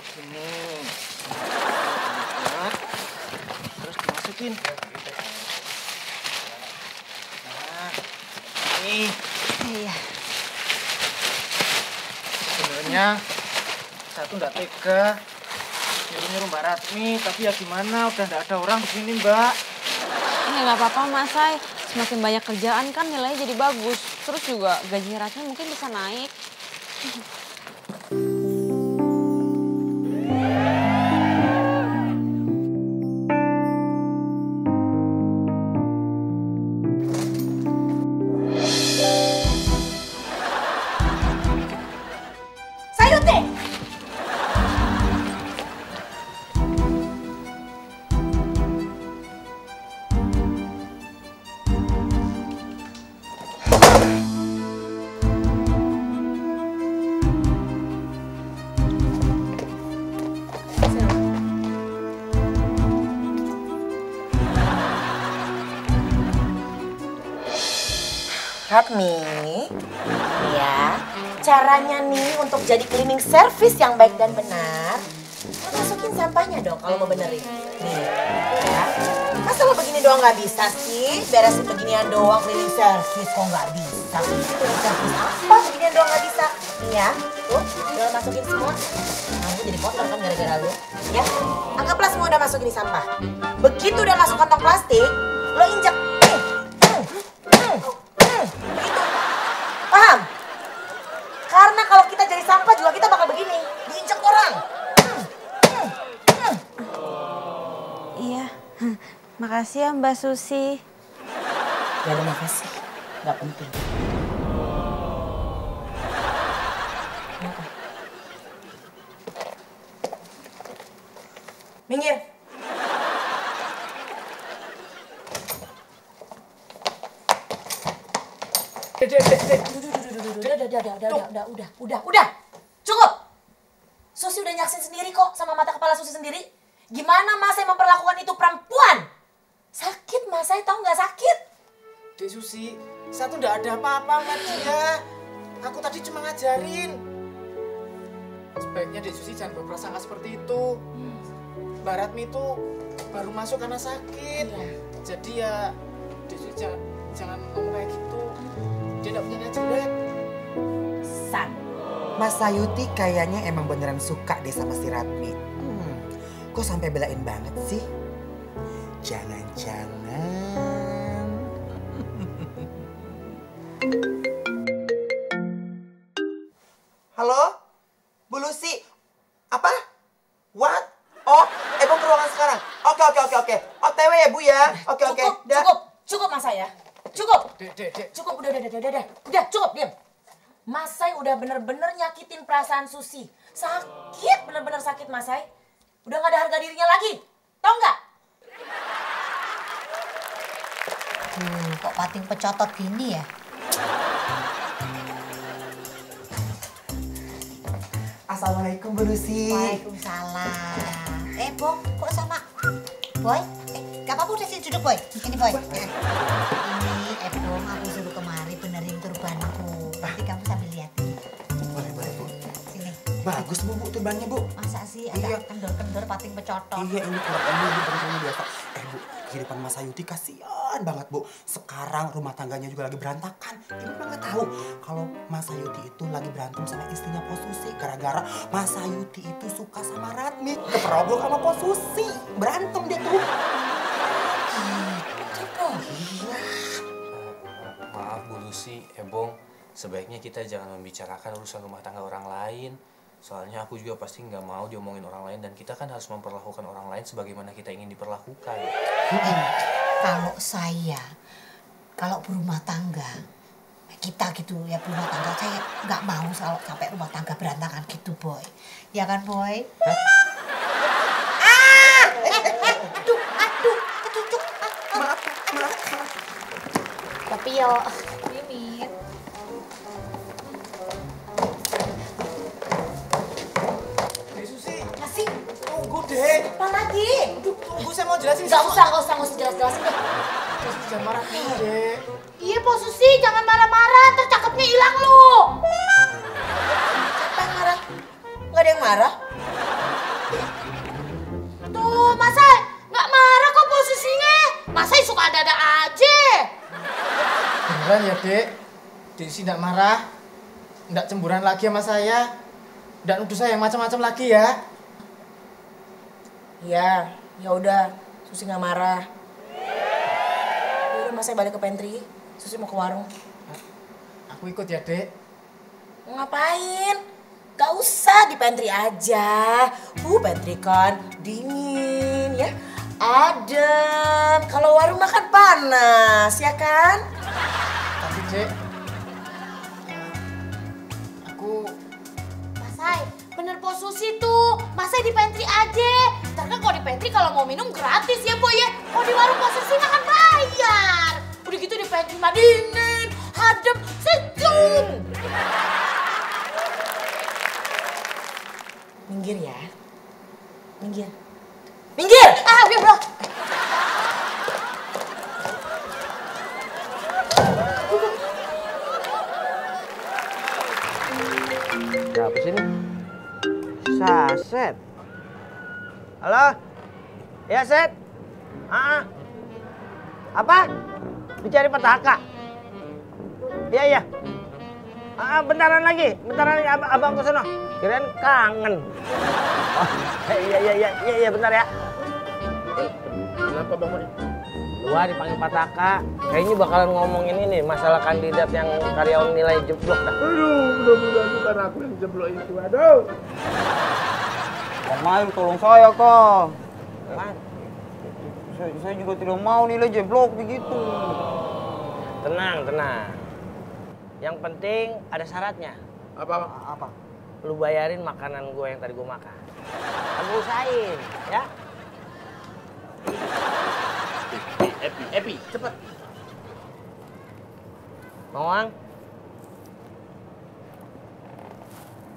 Sini. Nah, terus dimasukin. Nah, ini. Iya. Sebenarnya saya tuh nggak tega nyuruh Mbak Ratmi, tapi ya gimana, udah nggak ada orang di sini, Mbak. Ya nggak apa-apa, Mas Say. Semakin banyak kerjaan kan nilainya jadi bagus. Terus juga gaji Ratmi mungkin bisa naik. Ratmi, ya, caranya nih untuk jadi cleaning service yang baik dan benar, lo masukin sampahnya dong kalau mau benerin. Nih, ya. Masa lo begini doang nggak bisa sih? Beresin beginian doang cleaning service kok nggak bisa? Cleaning service apa? Beginian doang nggak bisa? Nih ya, tuh, udah masukin semua. Kamu jadi kotor kan gara-gara lo, ya? Anggaplah semua udah masukin di sampah. Begitu udah masuk kantong plastik, lo injek. Paham? Karena kalau kita jadi sampah juga kita bakal begini, diinjek orang. Iya, makasih ya Mbak Susi. Gak ada makasih, gak penting. Minggir. Udah. Cukup. Susi udah nyaksin sendiri kok sama mata kepala Susi sendiri. Gimana Mas Saya memperlakukan itu perempuan? Sakit Mas Saya, tahu nggak sakit? Dek Susi, saya tuh nggak ada apa-apa sama dia. Aku tadi cuma ngajarin. Sebaiknya Dek Susi jangan berprasangka seperti itu. Mbak Ratmi itu baru masuk karena sakit. Iya. Jadi ya Dek Susi jangan ngomong kayak gitu. Dia nggak punya niat jelek. San. Mas Sayuti kayaknya emang beneran suka deh sama si Ratmi. Kok sampai belain banget sih? Jangan-jangan. Halo? Bu Lucy? Apa? What? Oh, Ebong ke ruangan sekarang. Oke. OTW ya Bu ya? Oke. Cukup Mas Saya. Cukup. Dek. Cukup, udah. Udah, cukup, diam. Mas Say udah bener-bener nyakitin perasaan Susi. Sakit, bener-bener sakit Mas Say. Udah gak ada harga dirinya lagi. Tau nggak? Kok pating pecotot gini ya? Assalamualaikum Bu Lucy. Waalaikumsalam. Bong, kok sama Boy? Gak apa-apa udah sini duduk Boy. Ini Boy. Ini Bong, aku suruh kemari benerin turbanku. Nanti kamu sambil liatin. Boleh Bu. Sini. Bagus Bu turbannya Bu. Masa sih ada kendor-kendor pating pecotot? Iya ini keluarganya Bu, bener biasa. Bu, kehidupan Mas Sayuti kasihan banget Bu. Sekarang rumah tangganya juga lagi berantakan. Ibu pernah nggak tahu kalau Mas Sayuti itu lagi berantem sama istrinya Pos Susi gara-gara Mas Sayuti itu suka sama Ratmi. Keperobok sama Pos Susi. Berantem dia tuh. Iya. Maaf Bu Lucy, Ebong, sebaiknya kita jangan membicarakan urusan rumah tangga orang lain. Soalnya aku juga pasti nggak mau diomongin orang lain dan kita kan harus memperlakukan orang lain sebagaimana kita ingin diperlakukan. Kalau berumah tangga, kita gitu ya berumah tangga, saya nggak mau kalau sampai rumah tangga berantakan gitu Boy. Ya kan Boy? Aduh, kecucuk. Maaf. Tapi yo, Mimin. Dek Susi, Masih? tunggu deh. Apa lagi? Tunggu, saya mau jelasin. Gak usah jelas-jelasin deh. Dek Susi jangan marah dulu, Dek. Iya Pos Susi, jangan marah-marah, ntar cakepnya hilang lu. Siapa yang marah? Gak ada yang marah. Tuh, Masa nggak marah kok posisinya. Masa suka ada-ada aja. Beneran ya, Dek? Dek sih nggak marah, nggak cemburuan lagi sama saya, nggak nuduh saya yang macam-macam lagi ya. Iya, ya udah, Susi nggak marah. Udah, Mas balik ke pantry. Susi mau ke warung. Aku ikut ya, Dek. Ngapain? Gak usah di pantry aja. Pantry kan dingin ya. Adem. Kalau warung makan panas, ya kan? Tapi, Dek, aku... Masai, bener po Susi tuh. Masai di pantry aja. Ntar kan kalau di pantry kalau mau minum gratis ya, Boy ya. Kalau di warung po Susi makan bayar. Udah gitu di pantry mah dingin, adem, sejuk. Minggir ya. Minggir. Minggir! Ah, udah bro. Siapa sih ini? Saset. Halo? Ya, Set? Apa? Dicari petaka? Iya, iya. Bentaran lagi abang ke sono. Kirain kangen. Oh, iya, bentar ya. Kenapa Bang Moni? Gua dipanggil petaka. Kayaknya bakalan ngomongin ini masalah kandidat yang karyawan nilai jeblok dah. Aduh, mudah-mudahan bukan aku yang jeblok itu. Aduh. Bang Mayu, tolong saya, Kak. Saya juga tidak mau nilai jeblok begitu. Tenang. Yang penting ada syaratnya. Apa? Lu bayarin makanan gue yang tadi gue makan. Aku usahain, ya. Epi, cepet. Mang,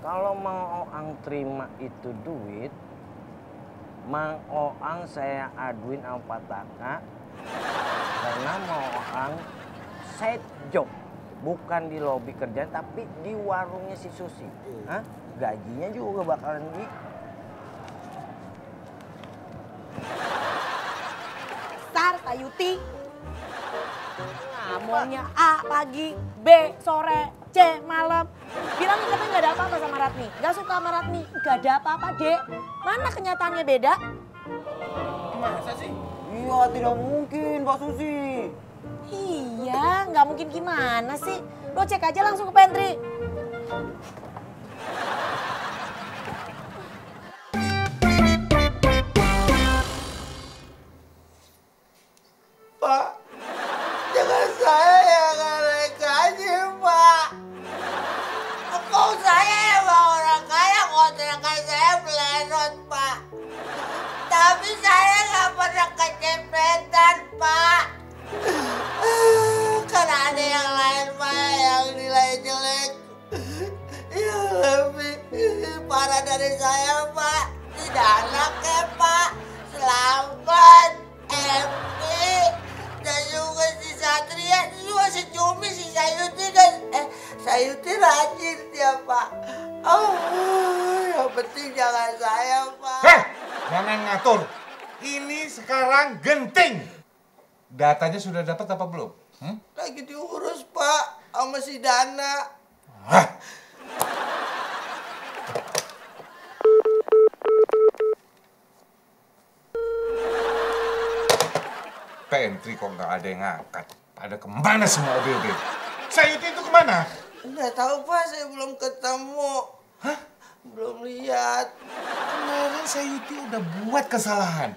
kalau Mang Oang terima itu duit, Mang Oang saya aduin sama petaka karena Mang Oang side job. Bukan di lobi kerjaan, tapi di warungnya si Susi. Hah? Gajinya juga bakalan di... Star, Sayuti. Ngomongnya A pagi, B sore, C malam. Bilang katanya nggak ada apa-apa sama Ratni. Nggak suka sama Ratni. Nggak ada apa-apa, Dek. Mana kenyataannya beda? Masa sih? Iya, tidak mungkin, Mbak Susi. Iya, nggak mungkin gimana sih? Lo cek aja langsung ke pantry. Pak, jangan saya yang naik gaji, Pak. Kok saya emang orang kaya, kontrakan saya belerot, Pak. Tapi saya nggak pernah kecepletan, Pak. Karena ada yang lain, Pak, yang nilai jelek. Yang lebih parah dari saya, Pak. Tidak anaknya, Pak. Selamat, Epi. Dan juga si Satria, juga si Cumi, si Sayuti kan. Sayuti rajin dia, Pak. Oh, yang penting jangan saya, Pak. Jangan ngatur. Ini sekarang genting. Datanya sudah dapat apa belum? Lagi diurus, Pak, sama si Dana. Pantry kok nggak ada yang ngangkat. Pada kemana semua OB-OB? Sayuti itu kemana? Nggak tahu, Pak, saya belum ketemu. Hah? Belum lihat. Kemarin Sayuti udah buat kesalahan.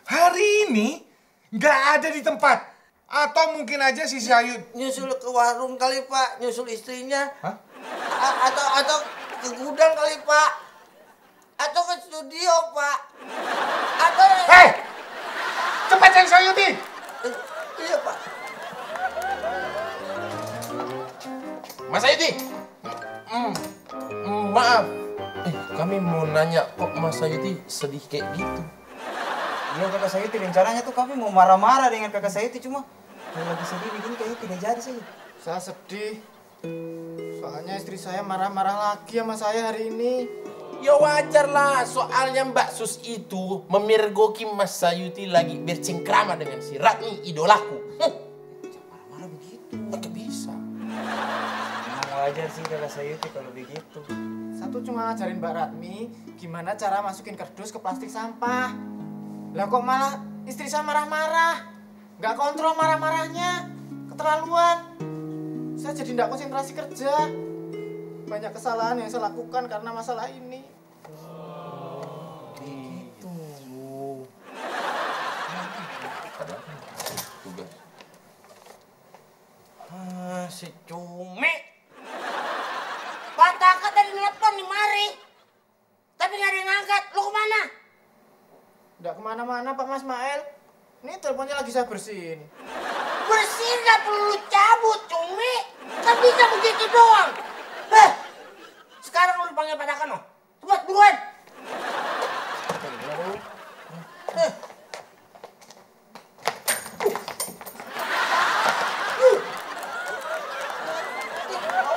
Hari ini nggak ada di tempat. Atau mungkin aja si Sayut Nyusul ke warung kali, Pak. Nyusul istrinya. Hah? Atau ke gudang kali, Pak. Atau ke studio, Pak. Atau... Hei! Cepat cari Sayuti! Iya, Pak. Mas Sayuti! Maaf. Kami mau nanya kok Mas Sayuti sedih kayak gitu. Iya, Kakak Sayuti, rencananya tuh kami mau marah-marah dengan Kakak Sayuti, cuma kalau lagi sedih begini kayaknya tidak jadi saja. Saya sedih. Soalnya istri saya marah-marah lagi sama saya hari ini. Ya wajar lah, soalnya Mbak Sus itu memergoki Mas Sayuti lagi bercengkrama dengan si Ratmi, idolaku. Jangan marah-marah begitu. Nggak bisa. Emang wajar sih kakak Sayuti kalau begitu. Satu cuma ngajarin Mbak Ratmi gimana cara masukin kardus ke plastik sampah. Lah kok malah istri saya marah-marah. Nggak kontrol marah-marahnya. Keterlaluan. Saya jadi nggak konsentrasi kerja. Banyak kesalahan yang saya lakukan karena masalah ini. Gitu. Tugas. Si Cumi. Pak Taka tadi nelpon nih mari. Tapi nggak ada yang ngangkat. Lu kemana? Nggak kemana-mana Pak Mas Mael. Ini teleponnya lagi saya bersihin. Bersih nggak perlu cabut, Cumi. Kan bisa begitu doang. Sekarang lu dipanggil Pak Taka no. Cepat buruan.